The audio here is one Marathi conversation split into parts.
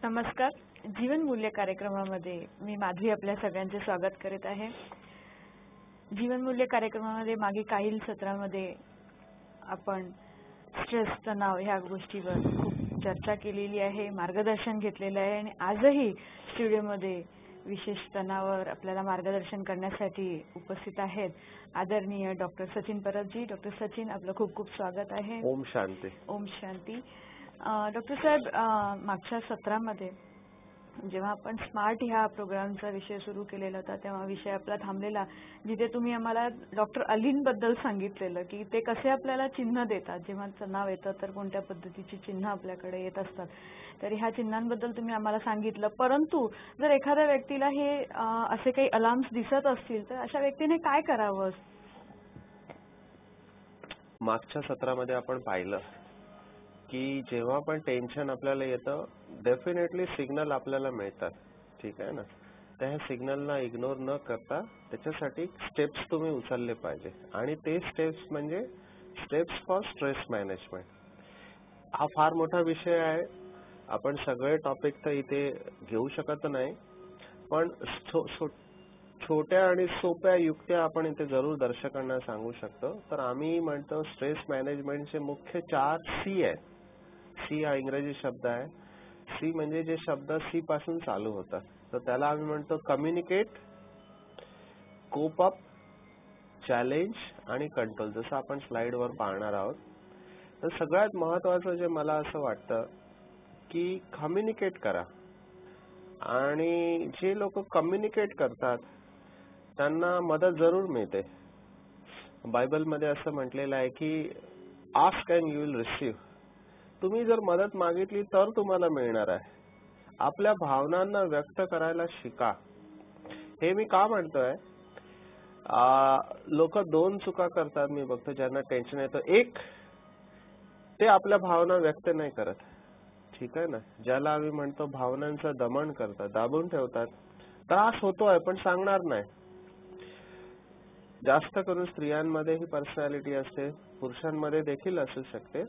नमस्कार. जीवन मूल्य कार्यक्रमामध्ये मी माधवी आपल्या सगळ्यांचे स्वागत करीत आहे. जीवन मूल्य कार्यक्रमामध्ये मागे काही सत्रामध्ये आपण स्ट्रेस, तणाव ह्या गोष्टीवर खूप चर्चा केलेली आहे, मार्गदर्शन घेतलेलं आहे आणि आजही स्टुडिओमध्ये विशेष तणावावर आपल्याला मार्गदर्शन करण्यासाठी उपस्थित आहेत आदरणीय डॉक्टर सचिन परबजी. डॉक्टर सचिन, आपलं खूप खूप स्वागत आहे. ओम शांती. ओम शांती. डॉक्टर साहेब, मागच्या सत्रामध्ये जेव्हा आपण स्मार्ट ह्या प्रोग्रामचा विषय सुरू केलेला होता तेव्हा विषय आपला थांबलेला जिथे तुम्ही आम्हाला डॉक्टर अलीन बद्दल सांगितलेलं की ते कसे आपल्याला चिन्ह देतात, जेव्हा तणाव येतं तर कोणत्या पद्धतीची चिन्ह आपल्याकडे येत असतात. तर ह्या चिन्हांबद्दल तुम्ही आम्हाला सांगितलं. परंतु जर एखाद्या व्यक्तीला हे असे काही अलार्म्स दिसत असतील तर अशा व्यक्तीने काय करावं? मागच्या सत्रामध्ये आपण पाहिलं की जेव्हा पण टेन्शन आपल्याला येतं डेफिनेटली सिग्नल आपल्याला मिळतात, ठीक आहे ना. त्या सिग्नलला इग्नोर न करता त्याच्यासाठी स्टेप्स तुम्ही उचलले पाहिजे आणि ते स्टेप्स म्हणजे स्टेप्स फॉर स्ट्रेस मॅनेजमेंट. हा फार मोठा विषय आहे. आपण सगळे टॉपिक तर इथे घेऊ शकत नाही, पण छोट्या आणि सोप्या युक्त्या आपण इथे जरूर दर्शकांना सांगू शकतो. तर आम्ही म्हणतो स्ट्रेस मॅनेजमेंटचे मुख्य 4 सी आहेत. सी हा इंग्रजी शब्द आहे. सी म्हणजे जे शब्द सी पासून चालू होतात, तर त्याला आम्ही म्हणतो कम्युनिकेट, कोप अप, चॅलेंज आणि कंट्रोल, जसं आपण स्लाइडवर पाहणार आहोत. तर सगळ्यात महत्वाचं जे मला असं वाटतं की कम्युनिकेट करा. आणि जे लोक कम्युनिकेट करतात त्यांना मदत जरूर मिळते. बायबलमध्ये असं म्हटलेलं आहे की ask and you will receive. तुम्ही जर मदत मागितली तर तुम्हाला मिळणार आहे. आपल्या भावनांना व्यक्त करायला शिका. हे मी का म्हणतोय, लोक 2 चुका करतात मी बघतो ज्यांना टेन्शन येतं. एक, ते आपल्या भावना व्यक्त नाही करत, ठीक आहे ना. ज्याला आम्ही म्हणतो भावनांचं दमन करतात, दाबून ठेवतात. त्रास होतोय पण सांगणार नाही. जास्त करून स्त्रियांमध्ये ही पर्सनॅलिटी असते, पुरुषांमध्ये देखील असू शकते.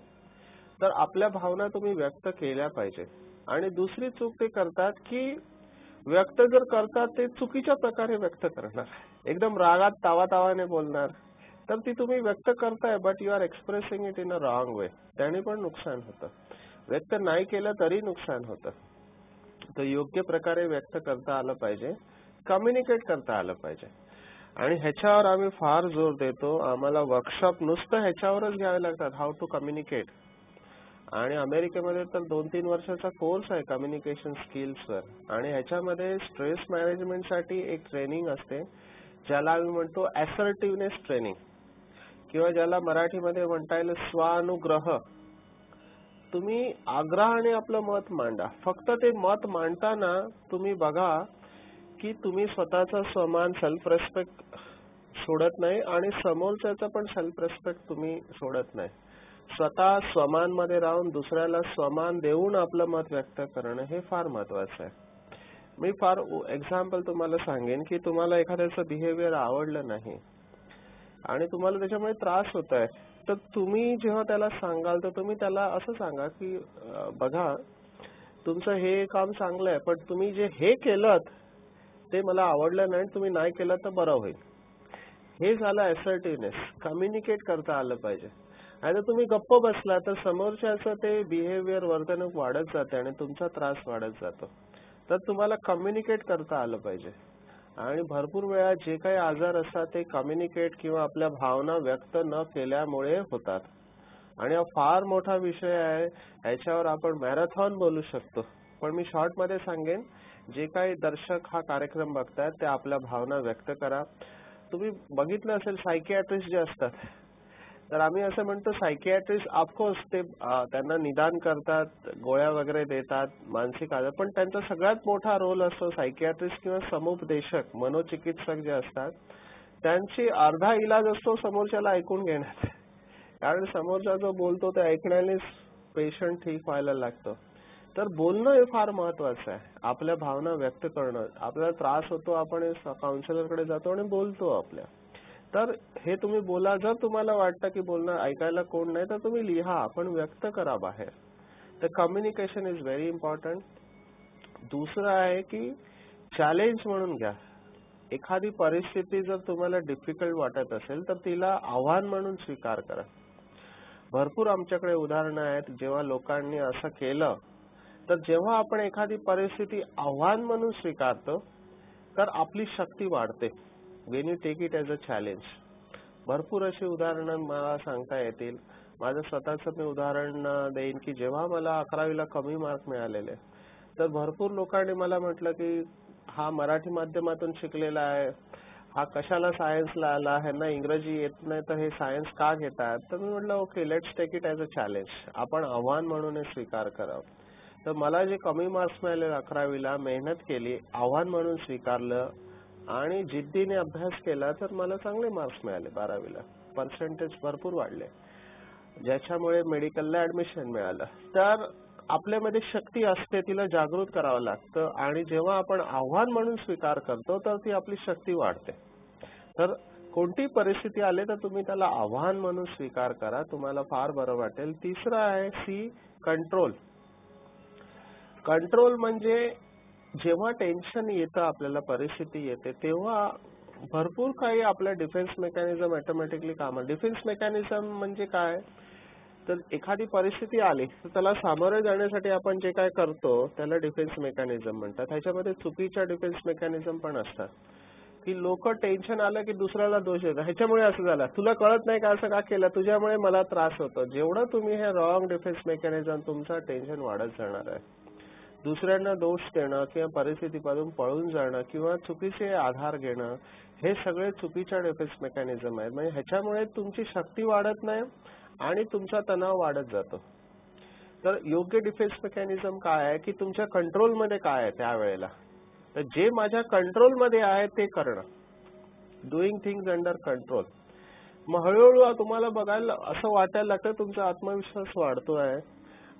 तर आपल्या भावना तुम्ही व्यक्त केल्या पाहिजे. आणि दुसरी चूक ते करतात की व्यक्त जर करतात ते चुकीच्या प्रकारे व्यक्त करणार, एकदम रागात तावातावाने बोलणार. तर ती तुम्ही व्यक्त करताय but you are expressing it in a wrong way. त्याने पण नुकसान होतं. व्यक्त नाही केलं तरी नुकसान होतं. तर योग्य प्रकारे व्यक्त करता आलं पाहिजे, कम्युनिकेट करता आलं पाहिजे. आणि ह्याच्यावर आम्ही फार जोर देतो. आम्हाला वर्कशॉप नुसतं ह्याच्यावरच घ्यावे लागतात, हाऊ टू कम्युनिकेट. आणि अमेरिकेमध्ये तर 2-3 वर्षाचा कोर्स आहे कम्युनिकेशन स्किल्सवर. आणि ह्याच्यामध्ये स्ट्रेस मॅनेजमेंटसाठी एक ट्रेनिंग असते ज्याला आम्ही म्हणतो असर्टिव्हनेस ट्रेनिंग, किंवा ज्याला मराठीमध्ये म्हणता येईल स्वानुग्रह. तुम्ही आग्रहाने आपलं मत मांडा. फक्त ते मत मांडताना तुम्ही बघा की तुम्ही स्वतःचा स्वमान, सेल्फ रेस्पेक्ट सोडत नाही आणि समोरच्याचा पण सेल्फ रेस्पेक्ट तुम्ही सोडत नाही. स्वतः स्वमान मध्ये राहून दुसऱ्याला स्वमान देऊन आपलं मत व्यक्त करणं हे फार महत्वाचं आहे. मी फार एक्झाम्पल तुम्हाला सांगेन की तुम्हाला एखाद्याचं बिहेवियर आवडलं नाही आणि तुम्हाला त्याच्यामुळे त्रास होत आहे, तर तुम्ही जेव्हा त्याला सांगाल तर तुम्ही त्याला असं सांगा की बघा, तुमचं हे काम चांगलं आहे पण तुम्ही जे हे केलं ते मला आवडलं नाही, तुम्ही नाही केलं तर बरं होईल. हे झालं असर्टिव्हनेस. कम्युनिकेट करता आलं पाहिजे. आणि तुम्ही गप्प बसला तर समोरच्याचं ते बिहेवियर, वर्तणूक वाढत जाते आणि तुमचा त्रास वाढत जातो. तर तुम्हाला कम्युनिकेट करता आलं पाहिजे. आणि भरपूर वेळा जे काही आजार असतात ते कम्युनिकेट किंवा आपल्या भावना व्यक्त न केल्यामुळे होतात. आणि हा फार मोठा विषय आहे. याच्यावर आपण मॅरेथॉन बोलू शकतो, पण मी शॉर्ट मध्ये सांगेन. जे काही दर्शक हा कार्यक्रम बघतायत ते आपल्या भावना व्यक्त करा. तुम्ही बघितलं असेल सायकियाट्रिस्ट जे असतात, तर आम्ही असं म्हणतो सायकियाट्रिस्ट ऑफकोर्स ते त्यांना निदान करतात, गोळ्या वगैरे देतात, मानसिक आजार, पण त्यांचा सगळ्यात मोठा रोल असतो सायकियाट्रिस्ट किंवा समुपदेशक, मनोचिकित्सक जे असतात त्यांची अर्धा इलाज असतो समोरच्याला ऐकून घेण्यात. कारण समोरचा जो बोलतो ते ऐकण्यानेच पेशंट ठीक व्हायला लागतो. तर बोलणं हे फार महत्वाचं आहे. आपल्या भावना व्यक्त करणं. आपल्याला त्रास होतो, आपण काउन्सिलरकडे जातो आणि बोलतो आपल्या. तर हे तुम्ही बोला. जर तुम्हाला वाटतं की बोलणं ऐकायला कोण नाही तर तुम्ही लिहा, पण व्यक्त करा बाहेर. तर कम्युनिकेशन इज व्हेरी इम्पॉर्टंट. दुसरं आहे की चॅलेंज म्हणून घ्या. एखादी परिस्थिती जर तुम्हाला डिफिकल्ट वाटत असेल तर तिला आव्हान म्हणून स्वीकार करा. भरपूर आमच्याकडे उदाहरणं आहेत जेव्हा लोकांनी असं केलं. तर जेव्हा आपण एखादी परिस्थिती आव्हान म्हणून स्वीकारतो तर आपली शक्ती वाढते. When you take it as a challenge. भरपूर अशी उदाहरणं मला सांगता येतील. माझं स्वतःचं मी उदाहरण देईन की जेव्हा मला 11वीला कमी मार्क मिळालेले तर भरपूर लोकांनी मला म्हटलं की हा मराठी माध्यमातून शिकलेला आहे, हा कशाला सायन्सला आला, ह्यांना इंग्रजी येत नाही तर हे सायन्स का घेतात. तर मी म्हटलं okay, let's take it as a challenge. आपण आव्हान म्हणून हे स्वीकार करावं. तर मला जे कमी मार्क्स मिळाले 11वीला, मेहनत केली, आव्हान म्हणून स्वीकारलं आणि जिद्दीने अभ्यास केला तर मला चांगले मार्क्स मिळाले. 12वीला पर्सेंटेज भरपूर वाढले, ज्याच्यामुळे मेडिकलला ऍडमिशन मिळालं. तर आपल्यामध्ये शक्ती असते, तिला जागृत करावं लागतं आणि जेव्हा आपण आव्हान म्हणून स्वीकार करतो तर ती आपली शक्ती वाढते. तर कोणती परिस्थिती आली तर तुम्ही त्याला आव्हान म्हणून स्वीकार करा, तुम्हाला फार बरं वाटेल. तिसरं आहे सी, कंट्रोल. कंट्रोल म्हणजे जेव्हा टेन्शन येतं, आपल्याला परिस्थिती येते, तेव्हा भरपूर काही आपल्या डिफेन्स मेकॅनिझम ऑटोमॅटिकली कामात. डिफेन्स मेकॅनिझम म्हणजे काय, तर एखादी परिस्थिती आली तर त्याला सामोरे जाण्यासाठी आपण जे काय करतो त्याला डिफेन्स मेकॅनिझम म्हणतात. ह्याच्यामध्ये चुकीच्या डिफेन्स मेकॅनिझम पण असतात की लोक टेन्शन आलं की दुसऱ्याला दोष देतात. ह्याच्यामुळे असं झालं, तुला कळत नाही का असं का केलं, तुझ्यामुळे मला त्रास होतो. जेवढं तुम्ही हे रॉंग डिफेन्स मेकॅनिझम, तुमचं टेन्शन वाढत जाणार आहे. दुसऱ्यांना दोष देणं किंवा परिस्थितीपासून पळून जाणं किंवा चुकीचे आधार घेणं, हे सगळे चुकीच्या डिफेन्स मेकॅनिझम आहेत. म्हणजे ह्याच्यामुळे तुमची शक्ती वाढत नाही आणि तुमचा तणाव वाढत जातो. तर योग्य डिफेन्स मेकॅनिझम काय आहे की तुमच्या कंट्रोलमध्ये काय आहे त्यावेळेला, तर जे माझ्या कंट्रोलमध्ये आहे ते करणं, डुईंग थिंग्स अंडर कंट्रोल. मग हळूहळू तुम्हाला बघायला असं वाटायला लागतं तुमचा आत्मविश्वास वाढतोय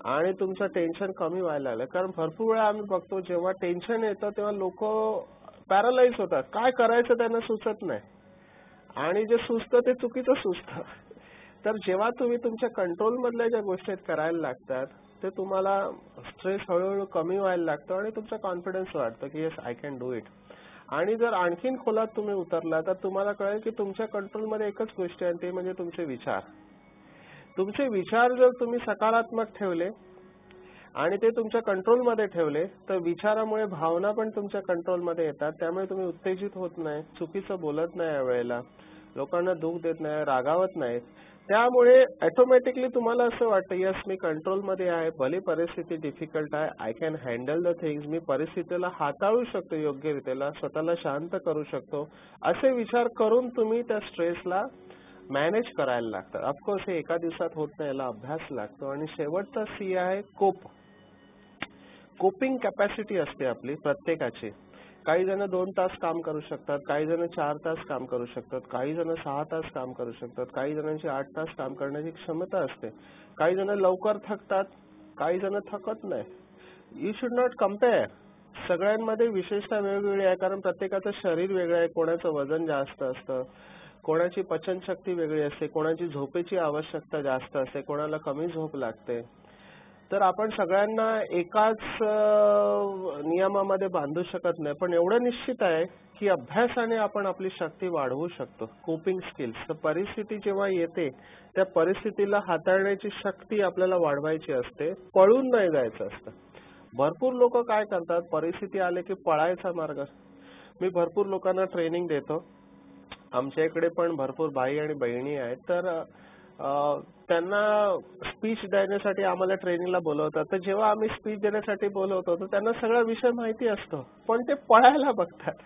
आणि तुमचं टेन्शन कमी व्हायला लागलं. कारण भरपूर वेळा आम्ही बघतो जेव्हा टेन्शन येतं तेव्हा लोक पॅरालाइज होतात, काय करायचं त्यांना सुचत नाही आणि जे सुचतं ते चुकीचं सुचतं. तर जेव्हा तुम्ही तुमच्या कंट्रोल मधल्या ज्या गोष्टी करायला लागतात ते तुम्हाला स्ट्रेस हळूहळू कमी व्हायला लागतो आणि तुमचा कॉन्फिडन्स वाढतो की yes I can do it. आणि जर आणखीन खोलात तुम्ही उतरला तर तुम्हाला कळेल की तुमच्या कंट्रोलमध्ये एकच गोष्ट आहे, ते म्हणजे तुमचे विचार. तुमचे विचार जर तुम्ही सकारात्मक ठेवले आणि ते तुमच्या कंट्रोलमध्ये ठेवले तर विचारामुळे भावना पण तुमच्या कंट्रोलमध्ये येतात. त्यामुळे तुम्ही उत्तेजित होत नाही, चुकीचं बोलत नाही, यावेळेला लोकांना दुःख देत नाही, रागावत नाहीत. त्यामुळे ऑटोमॅटिकली तुम्हाला असं वाटतं यस मी कंट्रोलमध्ये आहे, भले परिस्थिती डिफिकल्ट आहे, I can handle the things. मी परिस्थितीला हाताळू शकतो, योग्यरित्याला स्वतःला शांत करू शकतो. असे विचार करून तुम्ही त्या स्ट्रेसला मॅनेज करायला लागतात. ऑफकोर्स हे एका दिवसात होत नाही, याला अभ्यास लागतो. आणि शेवटचा सी आहे कोप. कोपिंग कॅपॅसिटी असते आपली प्रत्येकाची. काही जण 2 तास काम करू शकतात, काही जण 4 तास काम करू शकतात, काही जण 6 तास काम करू शकतात, काही जणांची 8 तास काम करण्याची क्षमता असते. काही जण लवकर थकतात, काही जण थकत नाही. You should not compare. सगळ्यांमध्ये विशेषता वेगवेगळी आहे, कारण प्रत्येकाचं शरीर वेगळं आहे. कोणाचं वजन जास्त असतं, कोणाची पचनशक्ती वेगळी असते, कोणाची झोपेची आवश्यकता जास्त असते, कोणाला कमी झोप लागते. तर आपण सगळ्यांना एकाच नियमामध्ये बांधू शकत नाही. पण एवढं निश्चित आहे की अभ्यासाने आपण आपली शक्ती वाढवू शकतो. Coping skills. तर परिस्थिती जेव्हा येते त्या परिस्थितीला हाताळण्याची शक्ती आपल्याला वाढवायची असते, पळून नाही जायचं असतं. भरपूर लोक काय करतात, परिस्थिती आले की पळायचा मार्ग. मी भरपूर लोकांना ट्रेनिंग देतो. आमच्या इकडे पण भरपूर भाई आणि बहिणी आहेत. तर त्यांना स्पीच देण्यासाठी आम्हाला ट्रेनिंगला बोलवतात. तर जेव्हा आम्ही स्पीच देण्यासाठी बोलवतो तर त्यांना सगळा विषय माहिती असतो, पण ते पळायला बघतात.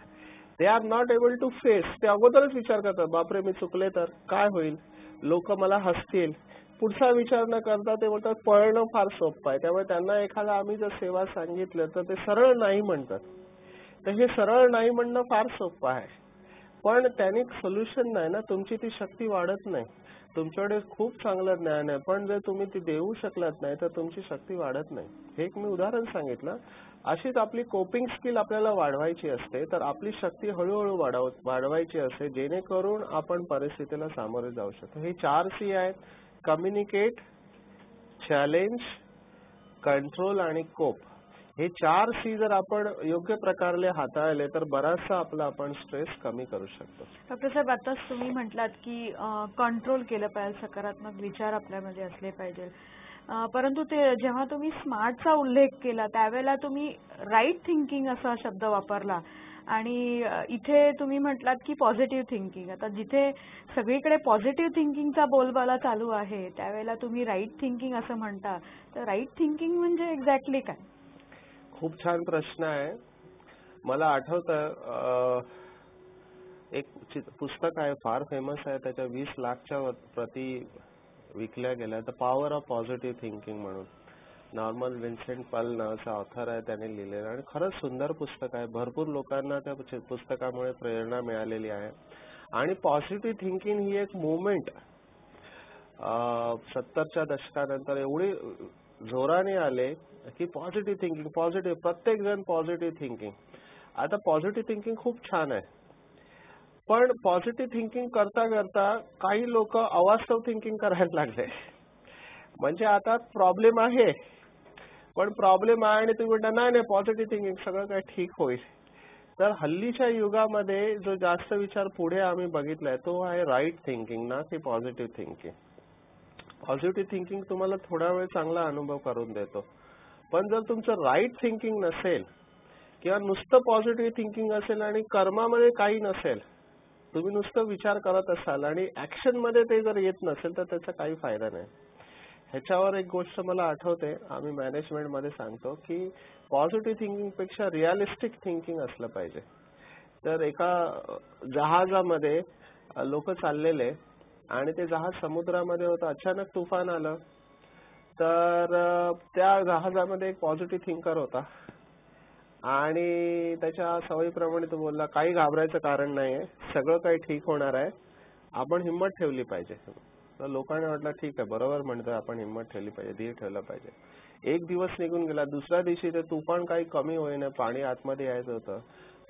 They are not able to face. ते अगोदरच विचार करतात, बापरे मी चुकले तर काय होईल, लोक मला हसतील. पुढचा विचार न करता ते बोलतात पळणं फार सोपं आहे. त्यामुळे त्यांना एखादा आम्ही जर सेवा सांगितलं तर ते सरळ नाही म्हणतात. तर हे सरळ नाही म्हणणं फार सोपं आहे, पण त्याने सोल्युशन नाही ना. तुमची ती शक्ती वाढत नाही. तुमच्याकडे खूप चांगलं ज्ञान आहे, पण जर तुम्ही ती देऊ शकलात नाही तर तुमची शक्ती वाढत नाही. हे एक मी उदाहरण सांगितलं. अशीच आपली कोपिंग स्किल आपल्याला वाढवायची असते. तर आपली शक्ती हळूहळू वाढवायची असते, जेणेकरून आपण परिस्थितीला सामोरे जाऊ शकतो. हे 4 सी आहेत: कम्युनिकेट, चॅलेंज, कंट्रोल आणि कोप. हे 4 C जर आपण योग्य प्रकारे हाताळले तर बराचसा आपला आपण स्ट्रेस कमी करू शकतो. डॉक्टर साहेब, आताच तुम्ही म्हटलात की कंट्रोल केलं पाहिजे, सकारात्मक विचार आपल्यामध्ये असले पाहिजे. परंतु ते जेव्हा तुम्ही स्मार्टचा उल्लेख केला त्यावेळेला तुम्ही राईट थिंकिंग असा शब्द वापरला आणि इथे तुम्ही म्हटलात की पॉझिटिव्ह थिंकिंग. आता जिथे सगळीकडे पॉझिटिव्ह थिंकिंगचा बोलबाला चालू आहे त्यावेळेला तुम्ही राईट थिंकिंग असं म्हणता, तर राईट थिंकिंग म्हणजे एक्झॅक्टली काय? खूप छान प्रश्न आहे. मला आठवतं एक पुस्तक आहे, फार फेमस आहे, त्याच्या 20 लाखच्या प्रती विकल्या गेल्या. The power of positive thinking म्हणून नॉर्मन विन्सेंट पल नावाचा ऑथर आहे, त्याने लिहिलेलं आणि खरंच सुंदर पुस्तक आहे. भरपूर लोकांना त्या पुस्तकामुळे प्रेरणा मिळालेली आहे. आणि पॉझिटिव्ह थिंकिंग ही एक मुवमेंट 70च्या दशकानंतर एवढी जोराने आले की पॉझिटिव्ह थिंकिंग, पॉझिटिव्ह, प्रत्येक जण पॉझिटिव्ह थिंकिंग. आता पॉझिटिव्ह थिंकिंग खूप छान आहे, पण पॉझिटिव्ह थिंकिंग करता करता काही लोक अवास्तव थिंकिंग करायला लागले. म्हणजे आता प्रॉब्लेम आहे, पण प्रॉब्लेम आहे आणि तुम्ही म्हणता नाही नाही पॉझिटिव्ह थिंकिंग सगळं काय ठीक होईल. तर हल्लीच्या युगामध्ये जो जास्त विचार पुढे आम्ही बघितलाय तो आहे राईट थिंकिंग, ना की पॉझिटिव्ह थिंकिंग. पॉझिटिव्ह थिंकिंग तुम्हाला थोडा वेळ चांगला अनुभव करून देतो, पण जर तुमचं राईट थिंकिंग नसेल किंवा नुसतं पॉझिटिव्ह थिंकिंग असेल आणि कर्मामध्ये काही नसेल, तुम्ही नुसतं विचार करत असाल आणि ऍक्शन मध्ये ते जर येत नसेल तर त्याचा काही फायदा नाही. ह्याच्यावर एक गोष्ट मला आठवते, आम्ही मॅनेजमेंट मध्ये सांगतो की पॉझिटिव्ह थिंकिंग पेक्षा रिअलिस्टिक थिंकिंग असलं पाहिजे. तर एका जहाजामध्ये लोक चाललेले आणि ते जहाज समुद्रामध्ये होतं, अचानक तुफान आलं. तर त्या जहाजामध्ये एक पॉझिटिव्ह थिंकर होता आणि त्याच्या सवयीप्रमाणे तो बोलला काही घाबरायचं कारण नाहीये, सगळं काही ठीक होणार आहे, आपण हिंमत ठेवली पाहिजे. तर लोकांना वाटलं ठीक आहे, बरोबर म्हणतोय, आपण हिंमत ठेवली पाहिजे, धीर ठेवला पाहिजे. एक दिवस निघून गेला, दुसऱ्या दिवशी ते तुफान काही कमी होईना, पाणी आतमध्ये यायचं होतं.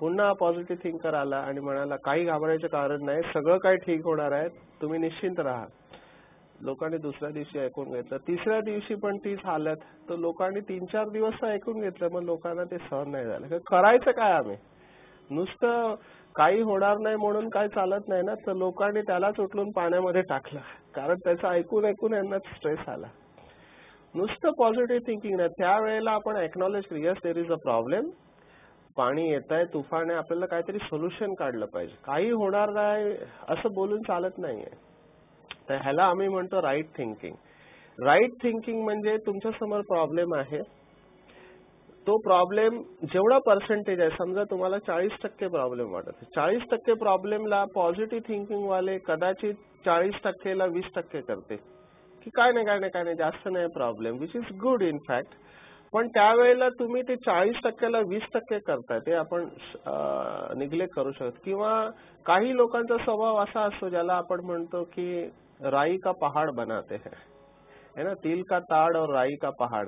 पुन्हा पॉझिटिव्ह थिंकर आला आणि म्हणाला काही घाबरायचं कारण नाही, सगळं काही ठीक होणार आहे, तुम्ही निश्चिंत राहा. लोकांनी दुसऱ्या दिवशी ऐकून घेतलं. तिसऱ्या दिवशी पण तीच हालत. तर लोकांनी 3-4 दिवस ऐकून घेतलं, मग लोकांना ते सहन नाही झालं. करायचं काय आम्ही, नुसतं काही होणार नाही म्हणून काय चालत नाही ना. तर लोकांनी त्यालाच उचलून पाण्यामध्ये टाकलं, कारण त्याचं ऐकून ऐकून यांना स्ट्रेस आला. नुसतं पॉझिटिव्ह थिंकिंग नाही, त्यावेळेला आपण एक्नॉलेज केलं yes there is a problem, पाणी येत आहे, तुफान आहे, आपल्याला काहीतरी सोल्युशन काढलं पाहिजे, काही होणार नाही असं बोलून चालत नाहीये. तर ह्याला आम्ही म्हणतो राईट थिंकिंग. राईट थिंकिंग म्हणजे तुमच्या समोर प्रॉब्लेम आहे, तो प्रॉब्लेम जेवढा पर्सेंटेज आहे, समजा तुम्हाला 40% प्रॉब्लेम वाटत, 40% प्रॉब्लेमला पॉझिटिव्ह थिंकिंग वाले कदाचित 40%ला 20% करते की काय नाही जास्त नाही problem, which is good in fact. पण त्यावेळेला तुम्ही ते 40%ला 20% करताय, ते आपण निग्लेक्ट करू शकतो. किंवा काही लोकांचा स्वभाव असा असतो ज्याला आपण म्हणतो की राई का पहाड बनाते हैं, है ना, तिल का ताड़ और राई का पहाड़.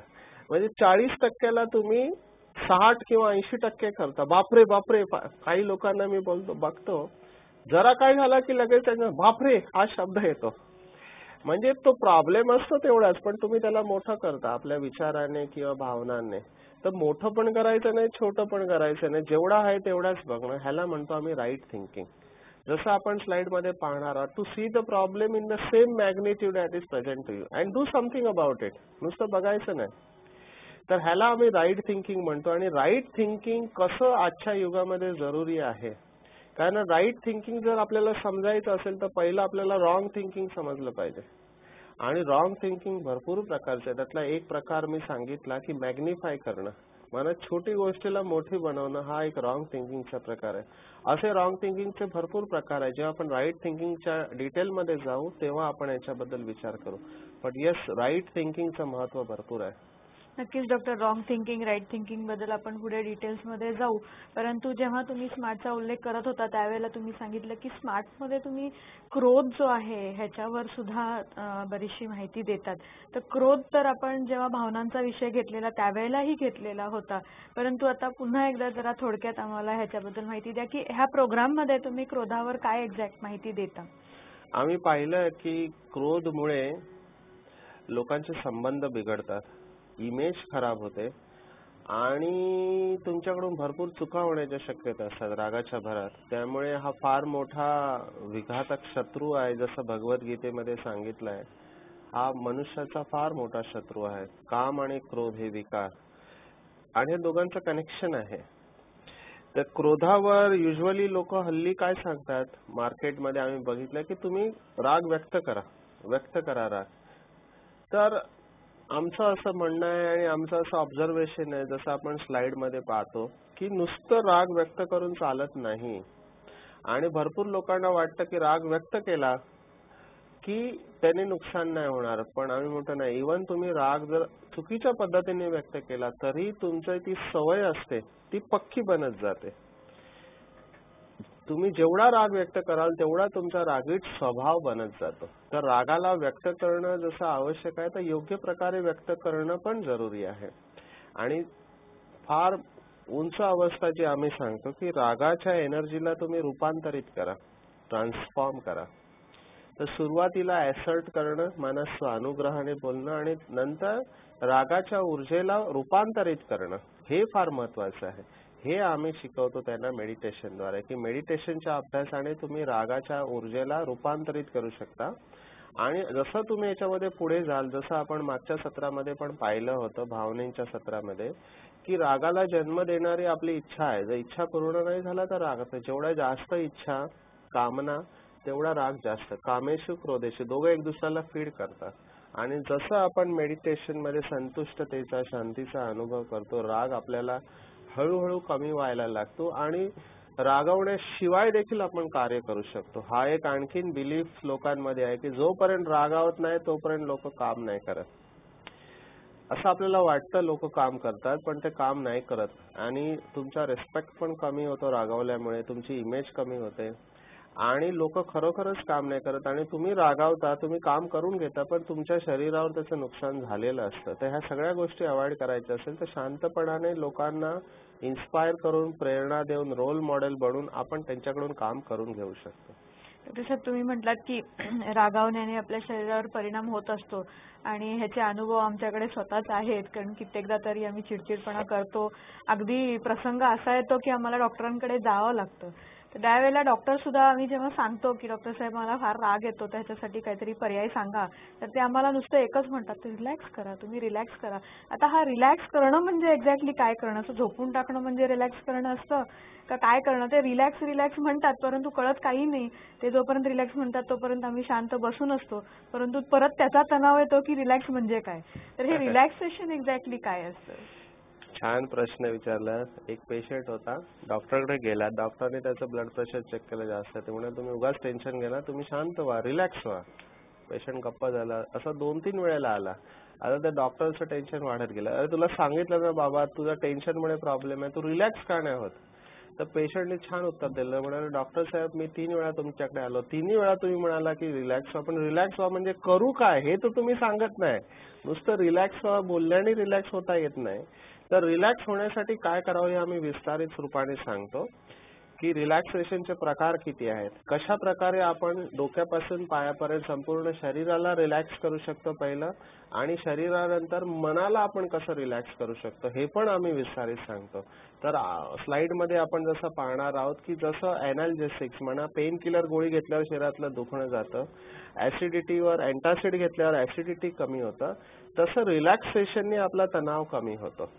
म्हणजे 40%ला तुम्ही 60 किंवा 80% करता. बापरे बापरे, काही लोकांना मी बघतो जरा काय झालं की लगेच त्यांना बापरे हा शब्द येतो. म्हणजे तो प्रॉब्लेम असतो तेवढाच, पण तुम्ही त्याला मोठं करता आपल्या विचाराने किंवा भावनांनी. तर मोठं पण करायचं नाही, छोटं पण करायचं नाही, जेवढा आहे तेवढाच बघणं, ह्याला म्हणतो आम्ही राईट थिंकिंग. जसं आपण स्लाइड मध्ये पाहणार आहोत, to see the problem in the same magnitude that is present to you and do something about it. नुसतं बघायचं नाही. तर ह्याला आम्ही राईट थिंकिंग म्हणतो. आणि राईट थिंकिंग कसं आजच्या युगामध्ये जरुरी आहे, कारण राईट थिंकिंग जर आपल्याला समजायचं असेल तर पहिलं आपल्याला रॉंग थिंकिंग समजलं पाहिजे. आणि रॉंग थिंकिंग भरपूर प्रकारचे आहे. त्यातला एक प्रकार मी सांगितला की मॅग्निफाय करणं, म्हणजे छोटी गोष्टीला मोठी बनवणं, हा एक रॉंग थिंकिंगचा प्रकार आहे. असे रॉंग थिंकिंगचे भरपूर प्रकार आहे. जेव्हा आपण राईट थिंकिंगच्या डिटेलमध्ये जाऊ तेव्हा आपण याच्याबद्दल विचार करू. पण येस, राईट थिंकिंगचं महत्त्व भरपूर आहे. नक्कीच doctor, wrong thinking, right thinking बद्दल आपण पुढे डिटेल्समध्ये जाऊ. परंतु जेव्हा तुम्ही स्मार्टचा उल्लेख करत होता त्यावेळेला तुम्ही सांगितलं की स्मार्टमध्ये तुम्ही क्रोध जो आहे ह्याच्यावर सुद्धा बरीचशी माहिती देतात. तर क्रोध तर आपण जेव्हा भावनांचा विषय घेतलेला त्यावेळेलाही घेतलेला होता, परंतु आता पुन्हा एकदा जरा थोडक्यात आम्हाला ह्याच्याबद्दल माहिती द्या की ह्या प्रोग्राममध्ये तुम्ही क्रोधावर काय एक्झॅक्ट माहिती देता. आम्ही पाहिलं की क्रोधमुळे लोकांचे संबंध बिघडतात, इमेज खराब होते आणि तुमच्याकडून भरपूर चुका होण्याच्या शक्यता असतात रागाच्या भरात. त्यामुळे हा फार मोठा विघातक शत्रू आहे. जसं भगवद्गीतेमध्ये सांगितलं आहे, हा मनुष्याचा फार मोठा शत्रू आहे. काम आणि क्रोध हे विकार, आणि हे दोघांचं कनेक्शन आहे. तर क्रोधावर युजली लोक हल्ली काय सांगतात, मार्केटमध्ये आम्ही बघितलं की तुम्ही राग व्यक्त करा राग. तर आमचं असं म्हणणं आहे आणि आमचं असं ऑब्झर्वेशन आहे, जसं आपण स्लाइड मध्ये पाहतो, की नुसतं राग व्यक्त करून चालत नाही. आणि भरपूर लोकांना वाटतं की राग व्यक्त केला की त्याने नुकसान नाही होणार, पण आम्ही म्हणतो नाही. इव्हन तुम्ही राग जर चुकीच्या पद्धतीने व्यक्त केला तरी तुमची ती सवय असते ती पक्की बनत जाते. तुम्ही जेवढा राग व्यक्त कराल तेवढा तुमचा रागीट स्वभाव बनत जातो. तर रागाला व्यक्त करणं जसं आवश्यक आहे, तर योग्य प्रकारे व्यक्त करणं पण जरुरी आहे. आणि फार उंच अवस्था जी आम्ही सांगतो की रागाच्या एनर्जीला तुम्ही रूपांतरित करा, ट्रान्सफॉर्म करा. तर सुरुवातीला ऍसर्ट करणं, मनस्व अनुग्रहाने बोलणं, आणि नंतर रागाच्या ऊर्जेला रूपांतरित करणं, हे फार महत्वाचं आहे. हे आम्ही शिकवतो त्यांना मेडिटेशनद्वारे, की मेडिटेशनच्या अभ्यासाने तुम्ही रागाच्या ऊर्जेला रूपांतरित करू शकता. आणि जसं तुम्ही याच्यामध्ये पुढे जाल, जसं आपण मागच्या सत्रामध्ये पण पाहिलं होतं, भावनेच्या सत्रामध्ये, की रागाला जन्म देणारी आपली इच्छा आहे. जर इच्छा पूर्ण नाही झाला तर राग. जेवढा जास्त इच्छा, कामना, तेवढा राग जास्त. कामेशु क्रोधेशु दोघं एक दुसऱ्याला फीड करतात. आणि जसं आपण मेडिटेशन मध्ये संतुष्टतेचा, शांतीचा अनुभव करतो, राग आपल्याला हळूहळू कमी व्हायला लागतो आणि रागवण्याशिवाय देखील आपण कार्य करू शकतो. हा एक आणखीन बिलीफ लोकांमध्ये आहे की जोपर्यंत रागावत नाही तोपर्यंत लोक काम नाही करत. असं आपल्याला वाटतं लोक काम करतात, पण ते काम नाही करत. आणि तुमचा रिस्पेक्ट पण कमी होतो रागावल्यामुळे, तुमची इमेज कमी होते आणि लोक खरोखरच काम नाही करत. आणि तुम्ही रागावता, तुम्ही काम करून घेता, पण तुमच्या शरीरावर त्याचं नुकसान झालेलं असतं. तर ह्या सगळ्या गोष्टी अवॉइड करायच्या असेल तर शांतपणाने लोकांना इन्स्पायर करून, प्रेरणा देऊन, रोल मॉडेल बनून आपण त्यांच्याकडून काम करून घेऊ शकतो. डॉक्टर साहेब, तुम्ही म्हटलात की रागावण्याने आपल्या शरीरावर परिणाम होत असतो आणि ह्याचे अनुभव आमच्याकडे स्वतःच आहेत, कारण कित्येकदा तरी आम्ही चिडचिडपणा करतो. अगदी प्रसंग असा येतो की आम्हाला डॉक्टरांकडे जावं लागतं. तर त्यावेळेला डॉक्टर सुद्धा आम्ही जेव्हा सांगतो की डॉक्टर साहेब मला फार राग येतो, त्याच्यासाठी काहीतरी पर्याय सांगा, तर ते आम्हाला नुसतं एकच म्हणतात, रिलॅक्स करा, तुम्ही रिलॅक्स करा. आता हा रिलॅक्स करणं म्हणजे एक्झॅक्टली काय करणं? असं झोपून टाकणं म्हणजे रिलॅक्स करणं असतं का काय करणं? ते रिलॅक्स रिलॅक्स म्हणतात, परंतु कळत काही नाही. ते जोपर्यंत रिलॅक्स म्हणतात तोपर्यंत आम्ही शांत बसून असतो, परंतु परत त्याचा तणाव येतो की रिलॅक्स म्हणजे काय. तर हे रिलॅक्सेशन एक्झॅक्टली काय असतं? छान प्रश्न विचारला. एक पेशंट होता, डॉक्टरकडे गेला. डॉक्टरने त्याचं ब्लड प्रेशर चेक केलं जास्त. ते म्हणे तुम्ही उगाच टेन्शन घेणार, तुम्ही शांत व्हा, रिलॅक्स व्हा. पेशंट गप्पा झाला. असं 2-3 वेळेला आला. आता त्या डॉक्टरचं टेन्शन वाढत गेलं. अरे तुला सांगितलं ना बाबा, तुझा टेन्शनमुळे प्रॉब्लेम आहे, तू रिलॅक्स का नाही होत? तर पेशंटने छान उत्तर दिलं. म्हणाले डॉक्टर साहेब मी 3 वेळा तुमच्याकडे आलो, 3 वेळा तुम्ही म्हणाला की रिलॅक्स व्हा, पण रिलॅक्स व्हा म्हणजे करू काय हे तर तुम्ही सांगत नाही. नुसतं रिलॅक्स व्हा बोलल्याने रिलॅक्स होता येत नाही. तर रिलॅक्स होण्यासाठी काय करावं हे आम्ही विस्तारित रूपाने सांगतो की रिलॅक्सेशनचे प्रकार किती आहेत, कशा प्रकारे आपण डोक्यापासून पायापर्यंत संपूर्ण शरीराला रिलॅक्स करू शकतो पहिलं, आणि शरीरानंतर मनाला आपण कसं रिलॅक्स करू शकतो हे पण आम्ही विस्तारित सांगतो. तर स्लाइड मध्ये आपण जसं पाहणार आहोत की जसं एनाल्जेसिक्स म्हणा, पेन किलर गोळी घेतल्यावर शरीरातलं दुखणं जातं, ऍसिडिटीवर अँटासिड घेतल्यावर ऍसिडिटी कमी होतं, तसं रिलॅक्सेशनने आपला तणाव कमी होतो.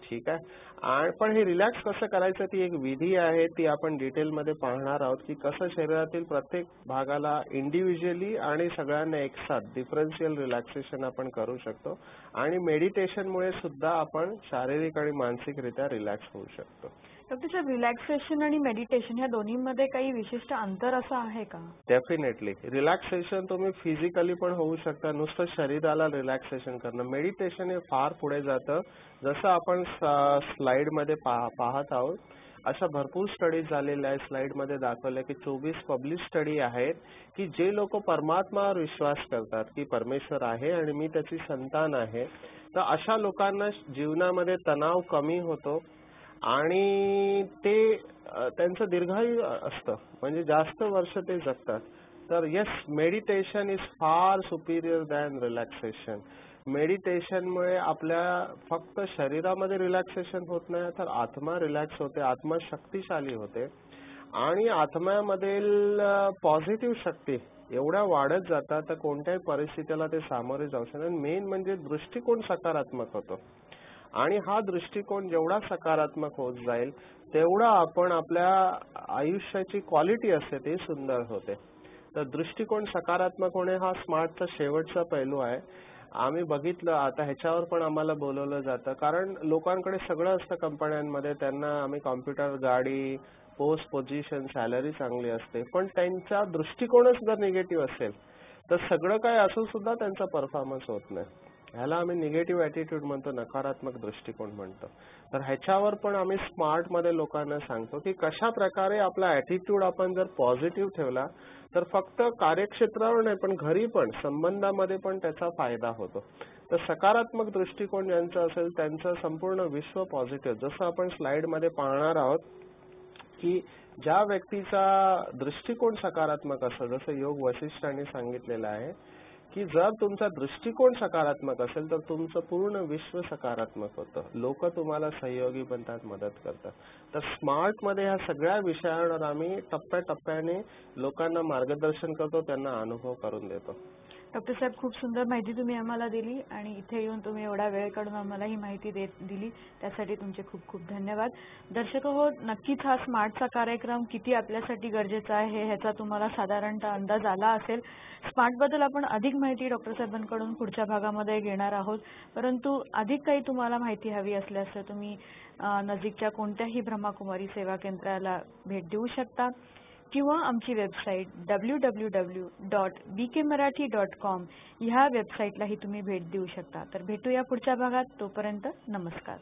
ठीक आहे. आणि पण हे रिलॅक्स कसं करायचं ती एक विधी आहे, ती आपण डिटेलमध्ये पाहणार आहोत की कसं शरीरातील प्रत्येक भागाला इंडिव्हिज्युअली आणि सगळ्यांना एकसाथ डिफरन्शियल रिलॅक्सेशन आपण करू शकतो. आणि मेडिटेशनमुळे सुद्धा आपण शारीरिक आणि मानसिकरित्या रिलॅक्स होऊ शकतो. डॉक्टर साहेब, रिलॅक्सेशन आणि मेडिटेशन ह्या दोन्हीमध्ये काही विशिष्ट अंतर असं आहे का? डेफिनेटली. रिलॅक्सेशन तुम्ही फिजिकली पण होऊ शकता, नुसतं शरीराला रिलॅक्सेशन करणं. मेडिटेशन हे फार पुढे जातं. जसं आपण स्लाइड मध्ये पाहत आहोत, अशा भरपूर स्टडीज झालेल्या आहेत. स्लाइड मध्ये दाखवलं की 24 पब्लिश स्टडी आहेत की जे लोक परमात्मावर विश्वास करतात की परमेश्वर आहे आणि मी त्याची संतान आहे, तर अशा लोकांना जीवनामध्ये तणाव कमी होतो आणि ते त्यांचं दीर्घायु असतं, म्हणजे जास्त वर्ष ते जगतात. तर yes, meditation is far superior than relaxation. मेडिटेशनमुळे आपल्या फक्त शरीरामध्ये रिलॅक्सेशन होत नाही, तर आत्मा रिलॅक्स होते, आत्मा शक्तिशाली होते आणि आत्म्यामधील पॉझिटिव्ह शक्ती एवढ्या वाढत जातात तर कोणत्याही परिस्थितीला ते सामोरे जाऊ शकतात. मेन म्हणजे दृष्टिकोन सकारात्मक होतो आणि हा दृष्टिकोन जेवढा सकारात्मक होत जाईल तेवढा आपण आपल्या आयुष्याची क्वालिटी असते ती सुंदर होते. तर दृष्टिकोन सकारात्मक होणे हा स्मार्टचा शेवटचा पैलू आहे. आम्ही बघितलं आता ह्याच्यावर पण आम्हाला बोलवलं जातं कारण लोकांकडे सगळं असतं कंपन्यांमध्ये, त्यांना आम्ही कॉम्प्युटर, गाडी, पोस्ट पोझिशन, सॅलरी चांगली असते, पण त्यांचा दृष्टिकोनच जर निगेटिव्ह असेल तर सगळं काय असून सुद्धा त्यांचा परफॉर्मन्स होत नाही. ह्याला आम्ही निगेटिव्ह ॲटिट्यूड म्हणतो, नकारात्मक दृष्टिकोन म्हणतो. तर ह्याच्यावर पण आम्ही स्मार्ट मध्ये लोकांना सांगतो की कशा प्रकारे आपला ॲटिट्यूड आपण जर पॉझिटिव्ह ठेवला तर फक्त कार्यक्षेत्रावर नाही पण घरी पण, संबंधामध्ये पण त्याचा फायदा होतो. तर सकारात्मक दृष्टिकोन ज्यांचा असेल त्यांचं संपूर्ण विश्व पॉझिटिव्ह, जसं आपण स्लाइडमध्ये पाहणार आहोत की ज्या व्यक्तीचा दृष्टिकोन सकारात्मक असतो, जसं योग वशिष्ठांनी सांगितलेलं आहे की जर तुमचा दृष्टिकोन सकारात्मक असेल तर तुमचं पूर्ण विश्व सकारात्मक होतं, लोक तुम्हाला सहयोगी बनतात, मदत करतात. तर स्मार्ट मध्ये ह्या सगळ्या विषयांवर आम्ही टप्प्याटप्प्याने लोकांना मार्गदर्शन करतो, त्यांना अनुभव करून देतो. डॉक्टर साहेब, खूप सुंदर माहिती तुम्ही आम्हाला दिली आणि इथे येऊन तुम्ही एवढा वेळ काढून आम्हाला ही माहिती दिली त्यासाठी तुमचे खूप खूप धन्यवाद. दर्शक हो, नक्कीच हा स्मार्टचा कार्यक्रम किती आपल्यासाठी गरजेचा आहे ह्याचा तुम्हाला साधारणतः अंदाज आला असेल. स्मार्टबद्दल आपण अधिक माहिती डॉक्टर साहेबांकडून पुढच्या भागामध्ये घेणार आहोत, परंतु अधिक काही तुम्हाला माहिती हवी असल्यास तुम्ही नजीकच्या कोणत्याही ब्रह्माकुमारी सेवा केंद्राला भेट देऊ शकता किंवा आमची वेबसाईट www.bkmarathi.com ह्या वेबसाईटलाही तुम्ही भेट देऊ शकता. तर भेटूया पुढच्या भागात. तोपर्यंत नमस्कार.